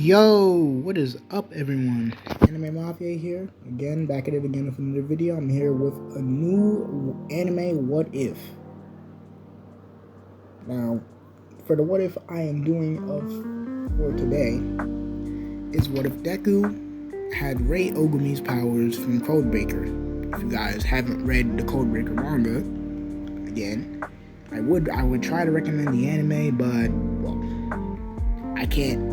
Yo, what is up everyone? Anime Mafia here, again, back at it again with another video. I'm here with a new anime What If. Now, for the What If I am doing for today is what if Deku had Rei Ogami's powers from Codebreaker. If you guys haven't read the Codebreaker manga, again, I would try to recommend the anime, but well, I can't.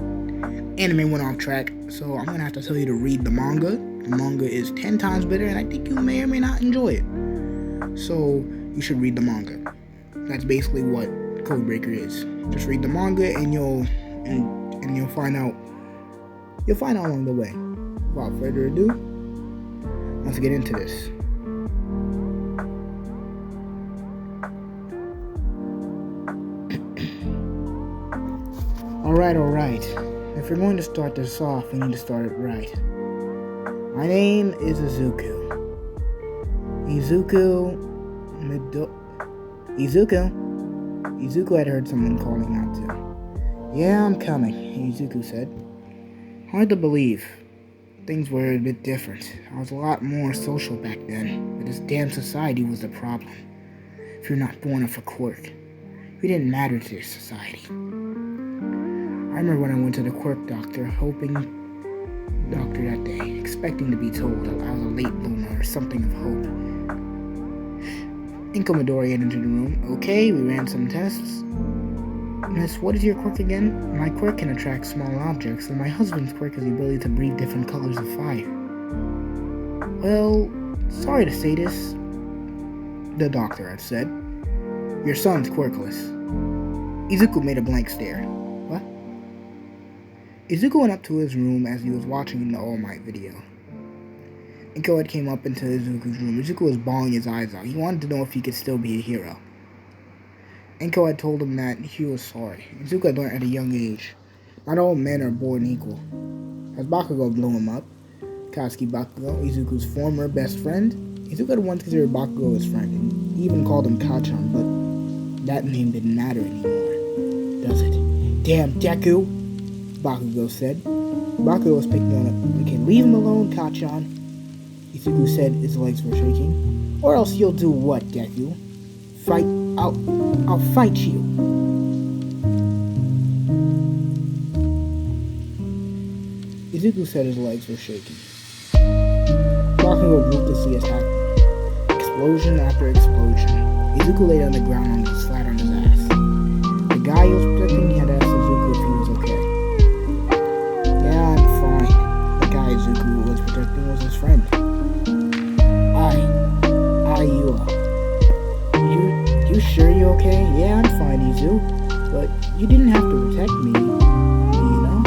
Anime went off track, so I'm gonna have to tell you to read the manga. The manga is 10 times better, and I think you may or may not enjoy it. So you should read the manga. That's basically what Codebreaker is. Just read the manga, and you'll find out. You'll find out along the way. Without further ado, let's get into this. Alright. If you're going to start this off, you need to start it right. My name is Izuku. Izuku had heard someone calling out to him. Yeah, I'm coming, Izuku said. Hard to believe. Things were a bit different. I was a lot more social back then, but this damn society was the problem. If you're not born of a quirk, you didn't matter to this society. I remember when I went to the quirk doctor that day, expecting to be told I was a late bloomer or something of hope. Inko Midori entered the room. Okay, we ran some tests. Miss, what is your quirk again? My quirk can attract small objects, and my husband's quirk is the ability to breathe different colors of fire. Well, sorry to say this, the doctor had said. Your son's quirkless. Izuku made a blank stare. What? Izuku went up to his room as he was watching the All Might video. Inko had came up into Izuku's room. Izuku was bawling his eyes out. He wanted to know if he could still be a hero. Inko had told him that he was sorry. Izuku had learned at a young age, not all men are born equal. As Bakugo blew him up, Katsuki Bakugo, Izuku's former best friend, Izuku had once considered Bakugo his friend, and he even called him Kachan, but that name didn't matter anymore, does it? Damn, Deku! Bakugo said. Bakugo was picking on him. We can leave him alone, Kachan. Izuku said his legs were shaking. Or else you'll do what, Deku? Fight? I'll fight you. Izuku said his legs were shaking. Bakugo ruthlessly attacked. Explosion after explosion. Izuku laid on the ground and flat on his ass. The guy he was protecting had asked Izuku if he was okay. Yeah, I'm fine. The guy Izuku was protecting was his friend. You sure you're okay? Yeah, I'm fine, Izu. But you didn't have to protect me, you know?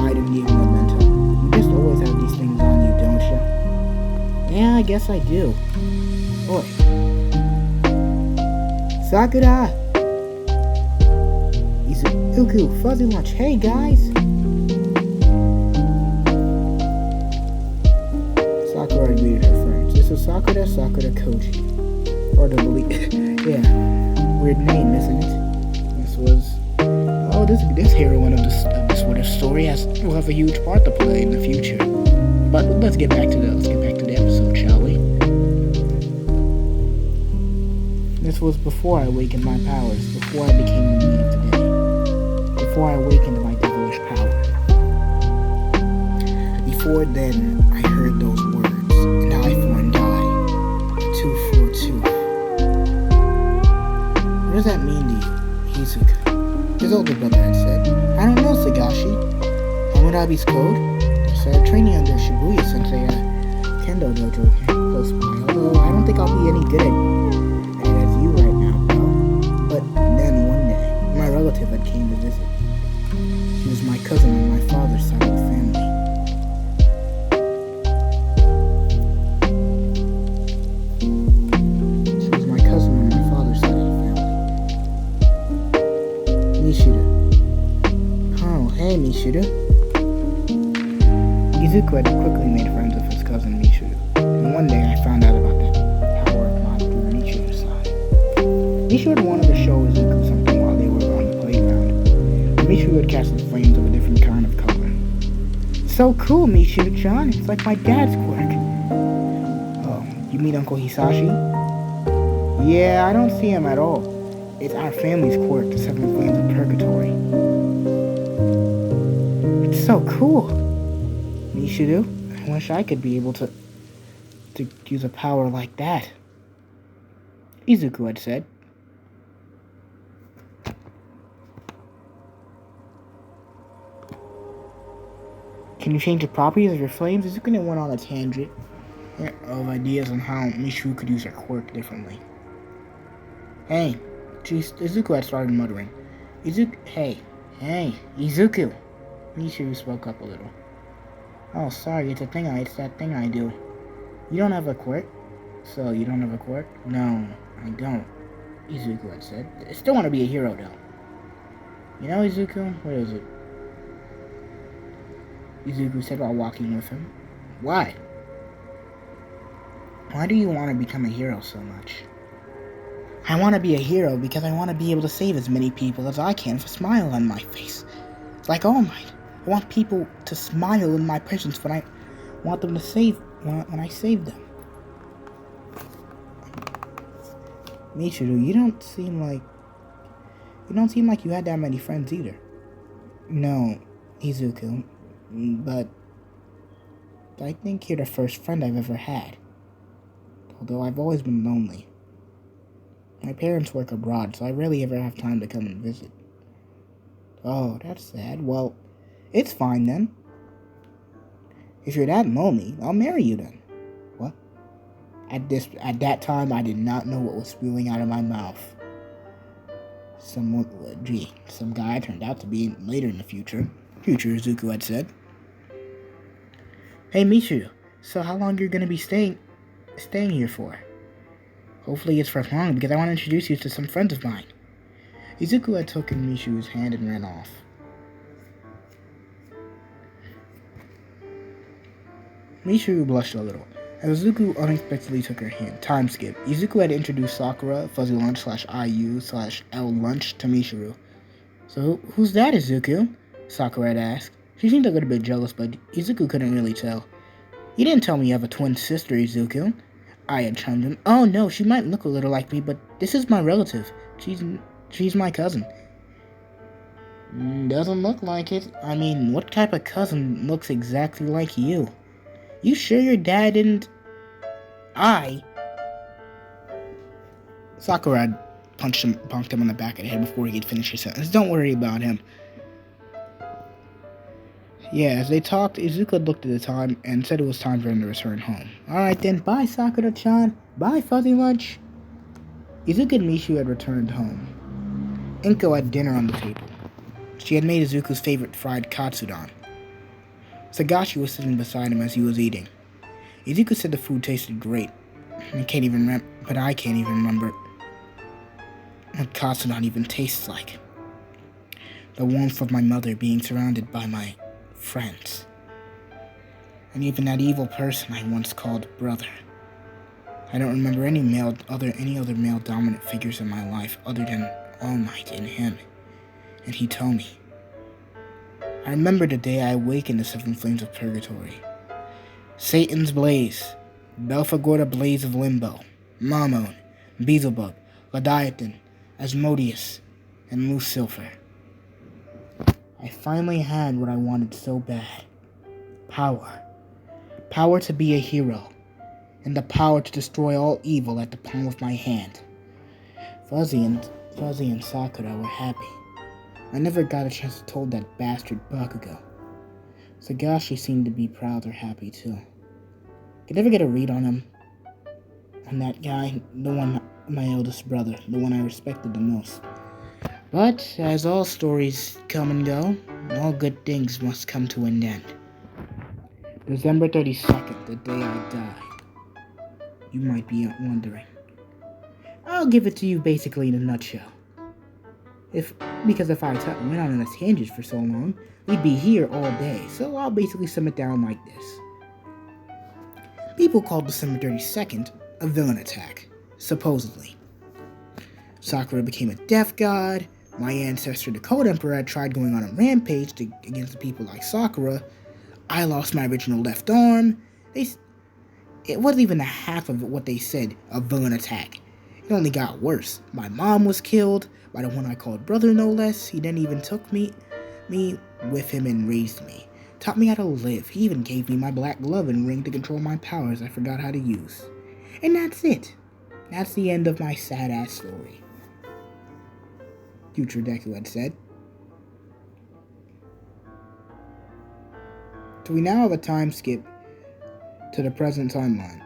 I didn't even memento. You just always have these things on you, don't you? Yeah, I guess I do. Oi. Sakura! Izuku, fuzzy lunch. Hey, guys! Sakura greeted her friends. This is Sakura Koji. Or the yeah, weird name, isn't it? This was, this heroine of this What If story will have a huge part to play in the future. But let's get back to the episode, shall we? This was before I awakened my powers, before I became the me of today, before I awakened my devilish power. Before then, I heard those words, an eye for an eye, a tooth for a tooth. What does that mean to you, Izuku? His older brother had said. I don't know, Sagashi. Hammurabi's code? I started training under Shibuya Sensei at a kendo dojo here close by, although I don't think I'll be any good at it as you right now, bro. But then one day, my relative had came to visit. She was my cousin on my father's side of the family. Izuku had quickly made friends with his cousin Mishuru, and one day I found out about the power of mod through Mishuru's side. Mishuru wanted to show Izuku something while they were on the playground. Mishuru had cast flames of a different kind of color. so cool, Mishu-chan. It's like my dad's quirk. Oh, you mean Uncle Hisashi? Yeah, I don't see him at all. It's our family's quirk, the seven flames of purgatory. It's so cool. Mishiru, I wish I could be able to use a power like that. Izuku had said. Can you change the properties of your flames? Izuku went on a tangent of ideas on how Mishiru could use her quirk differently. Hey, Izuku had started muttering. Hey, Izuku. Mishiru spoke up a little. Oh, sorry, it's that thing I do. You don't have a quirk? So, you don't have a quirk? No, I don't, Izuku had said. I still want to be a hero, though. You know, Izuku? What is it? Izuku said while walking with him. Why? Why do you want to become a hero so much? I want to be a hero because I want to be able to save as many people as I can with a smile on my face. It's like All Might. I want people to smile in my presence when I want them to save when I save them. Michiru, you don't seem like you had that many friends either. No, Izuku, but I think you're the first friend I've ever had. Although I've always been lonely. My parents work abroad, so I rarely ever have time to come and visit. Oh, that's sad. Well, it's fine then. If you're that lonely, I'll marry you then. What? At that time, I did not know what was spewing out of my mouth. Some guy turned out to be later in the future. Izuku had said. Hey, Michiru, so how long you're gonna be staying here for? Hopefully it's for long, because I want to introduce you to some friends of mine. Izuku had taken Michiru's hand and ran off. Michiru blushed a little, as Izuku unexpectedly took her hand. Time skip. Izuku had introduced Sakura, Fuzzy Lunch /IU/L Lunch to Michiru. So, who's that, Izuku? Sakura had asked. She seemed a little bit jealous, but Izuku couldn't really tell. You didn't tell me you have a twin sister, Izuku. I had chimed in. Oh no, she might look a little like me, but this is my relative. She's my cousin. Doesn't look like it. I mean, what type of cousin looks exactly like you? You sure your dad didn't... Sakura had punked him on the back of the head before he could finish his sentence. Don't worry about him. Yeah, as they talked, Izuku looked at the time and said it was time for him to return home. Alright then, bye Sakura-chan, bye Fuzzy Lunch. Izuku and Mishu had returned home. Inko had dinner on the table. She had made Izuku's favorite fried katsudon. Sagashi was sitting beside him as he was eating. Izuku said the food tasted great. I can't even remember what katsudon even tastes like. The warmth of my mother being surrounded by my friends. And even that evil person I once called brother. I don't remember any other male dominant figures in my life other than All Might and him. And he told me. I remember the day I awakened the seven flames of purgatory. Satan's blaze, Belphegor blaze of limbo, Mammon, Beelzebub, Leviathan, Asmodeus, and Lucifer. I finally had what I wanted so bad. Power. Power to be a hero. And the power to destroy all evil at the palm of my hand. Fuzzy and Sakura were happy. I never got a chance to tell that bastard Bakugo. Sagashi seemed to be proud or happy too. Could never get a read on him. On that guy, the one, my eldest brother, the one I respected the most. But, as all stories come and go, all good things must come to an end. December 32nd, the day I die. You might be wondering. I'll give it to you basically in a nutshell. Because if I went on a tangent for so long, we'd be here all day, so I'll basically sum it down like this. People called December 32nd a villain attack, supposedly. Sakura became a death god. My ancestor, the Cold Emperor, had tried going on a rampage against the people like Sakura. I lost my original left arm. It wasn't even a half of what they said, a villain attack. It only got worse. My mom was killed by the one I called brother, no less. He then even took me with him and raised me. Taught me how to live. He even gave me my black glove and ring to control my powers I forgot how to use. And that's it. That's the end of my sad-ass story. Future Deku had said. So we now have a time skip to the present timeline.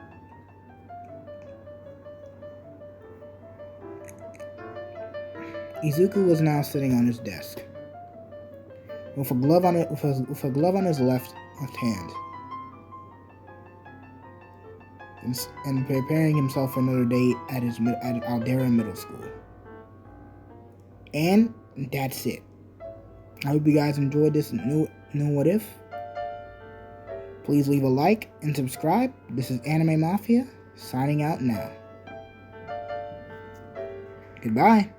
Izuku was now sitting on his desk, with a glove on his left hand, and preparing himself for another day at Aldera Middle School. And that's it. I hope you guys enjoyed this new What If. Please leave a like and subscribe. This is Anime Mafia, signing out now. Goodbye.